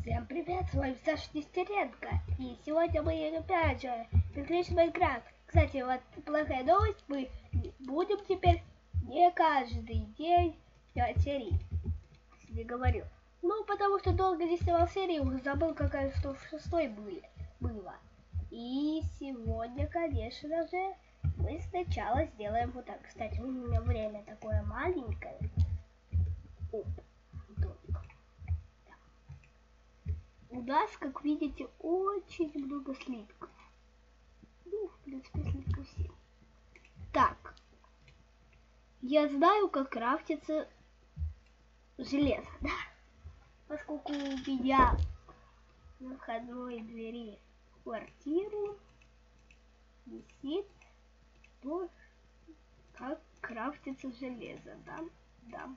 Всем привет, с вами Саша Нестеренко, и сегодня мы опять же переключим Майнкрафт. Кстати, вот плохая новость, мы будем теперь не каждый день делать серии, если не говорил. Ну, потому что долго не снимал серии, уже забыл, какая что в шестой было. И сегодня, конечно же, мы сначала сделаем вот так. Кстати, у меня время такое маленькое. Оп, только. У нас, как видите, очень много слитков. Ну, в принципе, слитков 7. Так. Я знаю, как крафтится железо, да? Поскольку у меня на входной двери в квартиру висит то, как крафтится железо, да? Да.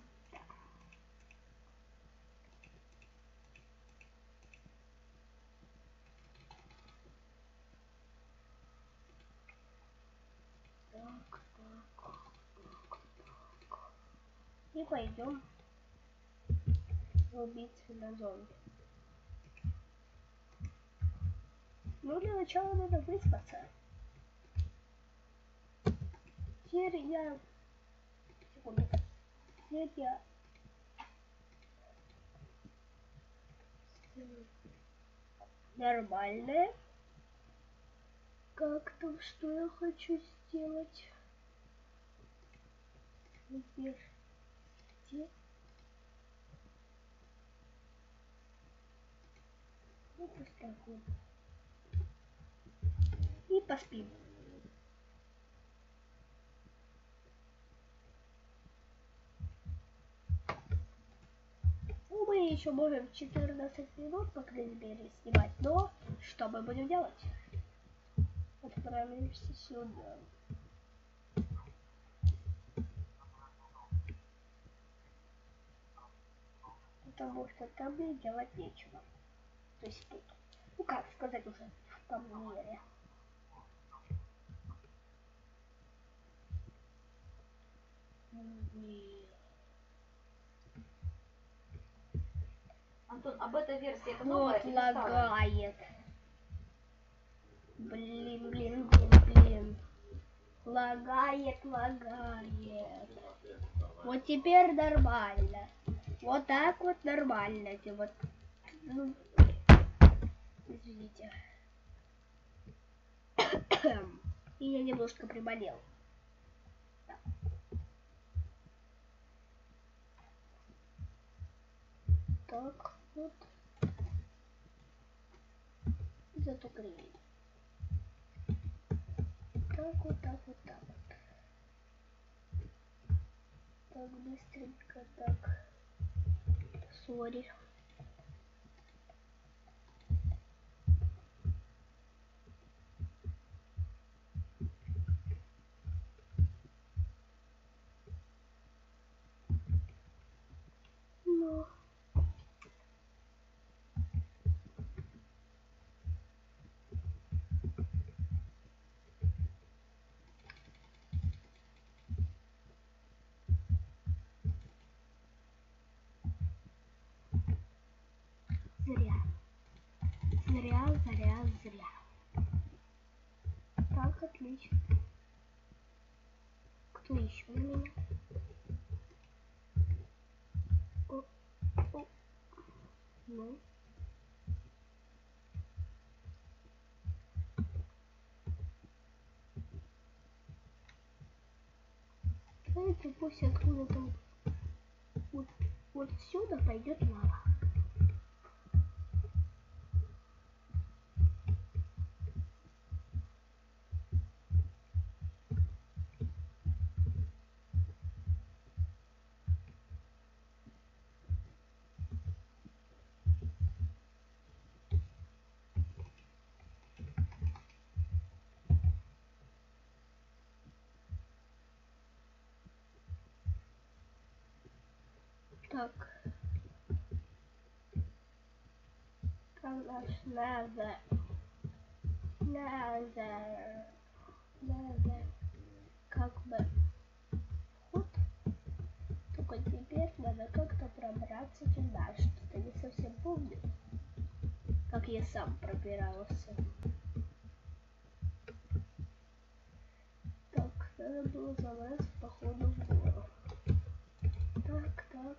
И пойдем убить на зомби. Ну, для начала надо выспаться. Теперь я... Секунду. Теперь я... Нормальное. Как там, что я хочу сделать? Где? Ну, пусть так вот. И поспим. Ну, мы еще можем 14 минут, по крайней мере, снимать. Но что мы будем делать? Отправимся сюда. Потому что там мне делать нечего. То есть тут. Ну, как сказать уже в том мире. Антон, об этой версии это новая Вот или старая? лагает. Блин. Лагает. Вот теперь нормально. Вот так вот нормально. Вот. Ну, извините. И я немножко приболел. Так вот. Зато греет. Так вот. Так, быстренько, так. Сори. Ну. Зря. Так, отлично. Кто еще на меня? О. Ну. Знаете, пусть откуда-то вот сюда пойдет лава. Так. Надо. Как бы. Вот. Только теперь надо как-то пробраться туда. Что-то не совсем помню. как я сам пробирался. Так, надо было залазить походу в гору. Так. Так.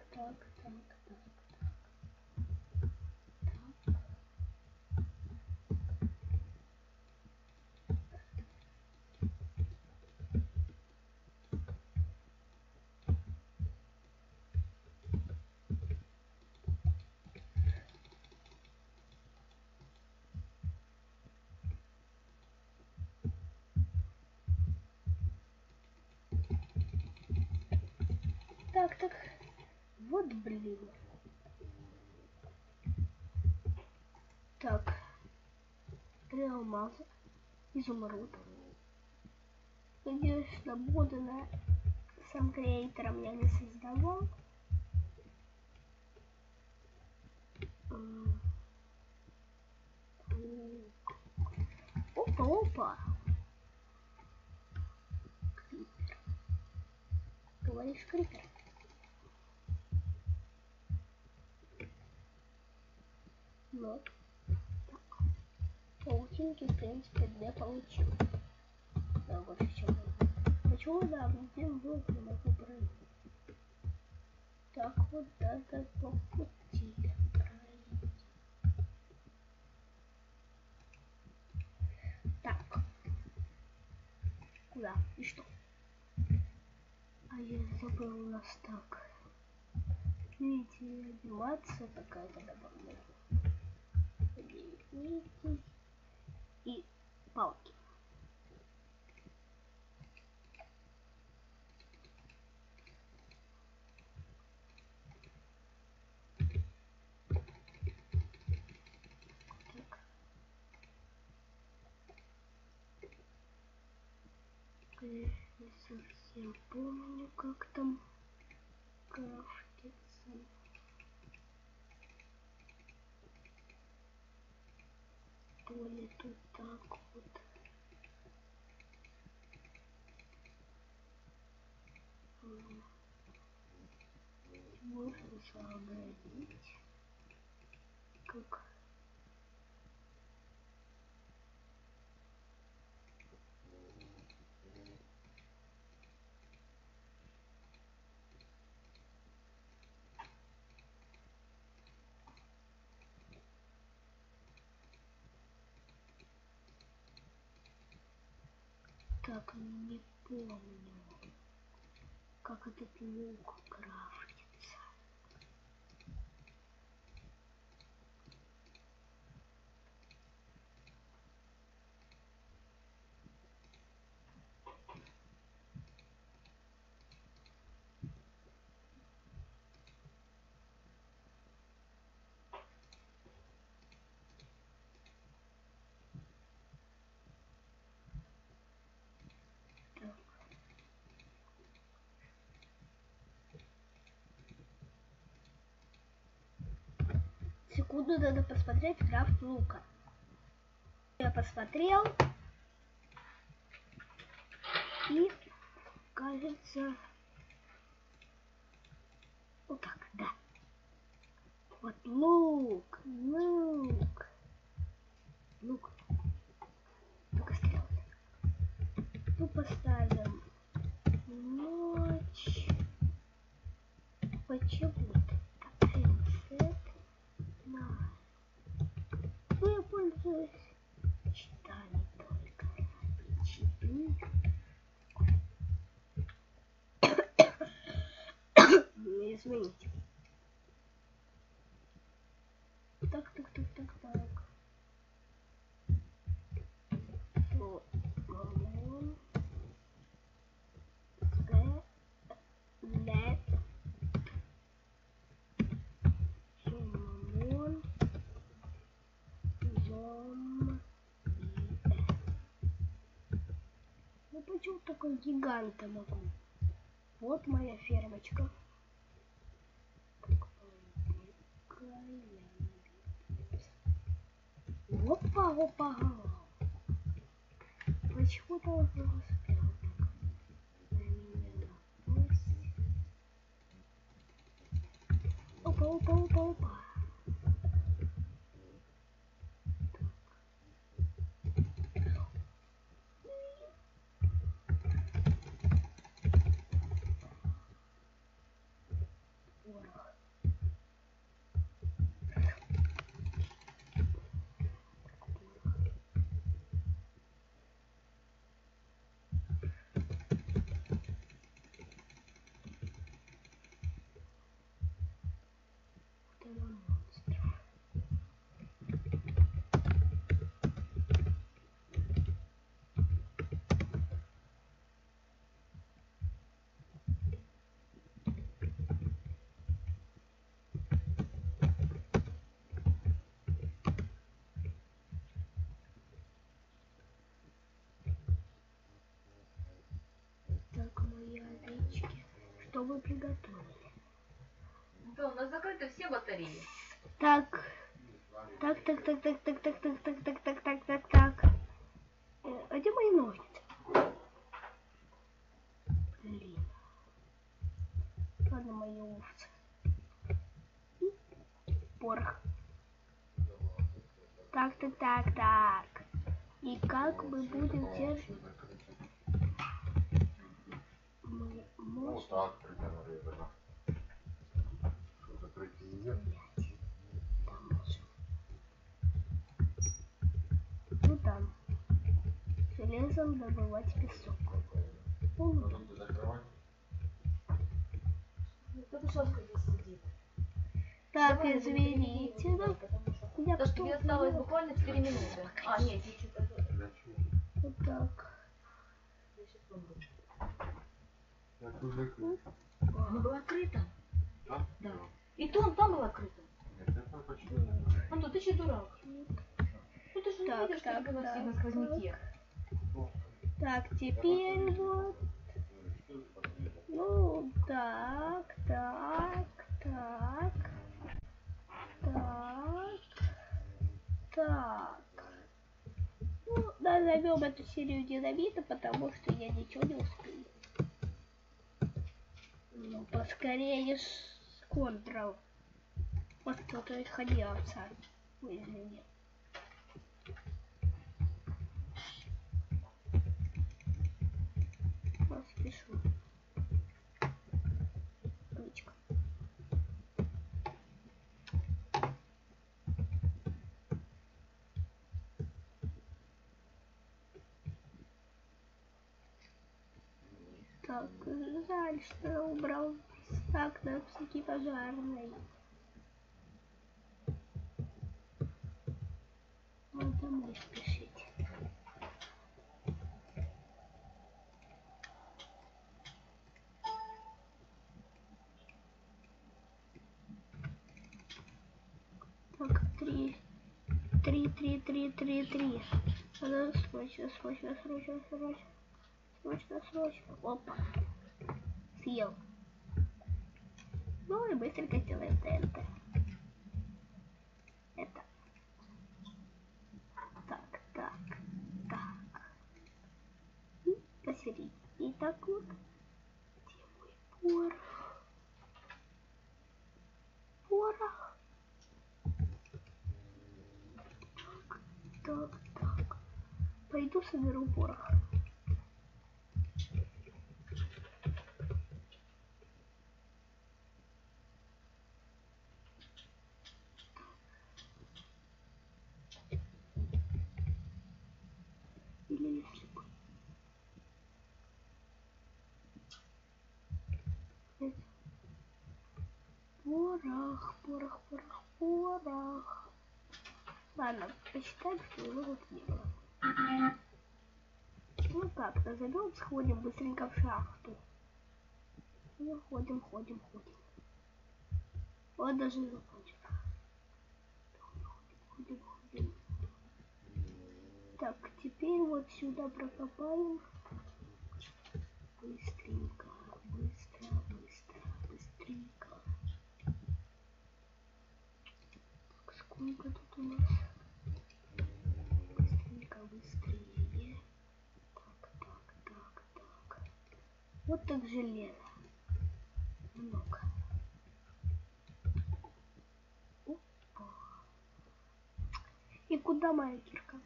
Вот блин. Так. 3 алмаза. Изумруд. Конечно, буду на сам креатором я не создавал. Опа. Крипер. Говоришь, крипер? Ну. Так. Паутинки, в принципе, 2 получил. Да, больше, чем нужно. Почему, да, где будет, не могу пройти. Так вот, надо по пути пройти. Так. Куда? И что? А я забыл, у нас так. Видите, анимация такая, когда добавляю. И палки. Так. Не совсем помню, как там крафтится. То ли тут так вот. Можно сообразить, как так, не помню, как этот лук крафтится. Секунду, надо посмотреть крафт лука. Я посмотрел. И, кажется, вот так, да. Вот лук. Ну-ка стрелы. Ну, поставим ночь. Почему-то рецепт на... Ну, я пользуюсь читами только. Извините. Так. Ну почему такой гиганта могу? Вот моя фермочка. Опа. Почему-то он не успел так на меня напасть. Опа. что вы приготовили. Да, у нас закрыты все батареи. Так. Так. А где мои ножницы? Блин. Ладно, мои овцы. Порох. Так. И как мы будем держать? Мы можем... так примерно, наверное. Что, закрыть нельзя? Ну там. Железом добывать песок. Потом ты закрывай. Кто-то Сашка здесь сидит. Так, Давай, извините, да, да? потому что... Я Саш, что тебе осталось делаю? буквально 4 минуты. А, нет, я что-то... Для чего? Вот так. Я сейчас помню. Как ты закрыть? Оно было открыто? Да? Да. И то он там было открыто. Нет, это почему не было? Антон, ты че дурак? Ну ты же не Так, видишь, что так, ребенок сидит на так, сквозняке. Так, теперь вот. Ну, так. Ну, назовем эту серию динамита, потому что я ничего не успею. Ну, поскорее с контрол. Вот кто-то ходился. Ой, извини. Поспешу. Ручка. Так, жаль, что я убрал стак на всякий пожарный. Вот домой спешить. Так, три. Надо срочно. Опа. Съел. Ну и быстренько сделаем ТНТ. Это. Так. И посередине. И так вот. Где мой порох? Так. Пойду соберу порох. Или если бы. Порох. Ладно, посчитаем, что его тут не было. Ну как, назовем, сходим быстренько в шахту. И ходим. Вот даже закончим. Ходим. Так, теперь вот сюда прокопаем. Быстренько. Так, сколько тут у нас? Быстрее. Так. Вот так железо. Много. Опа. И куда моя кирка?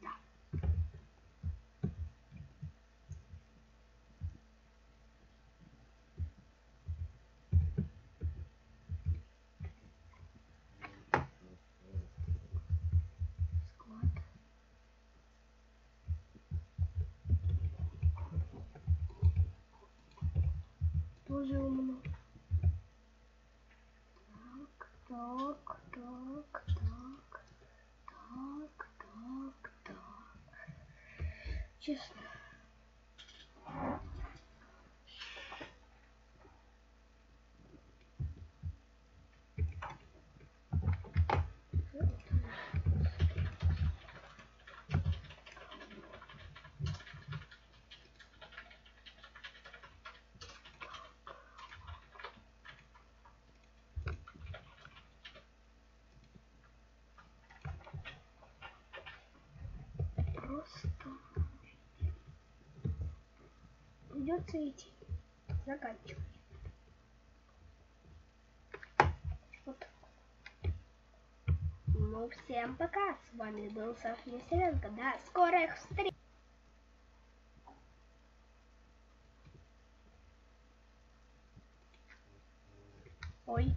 Да. Склад. Тоже умно. Так. Честно. придется идти. Заканчивать. Вот. Ну, всем пока. С вами был Софья Нестеренко. До скорых встреч. Ой.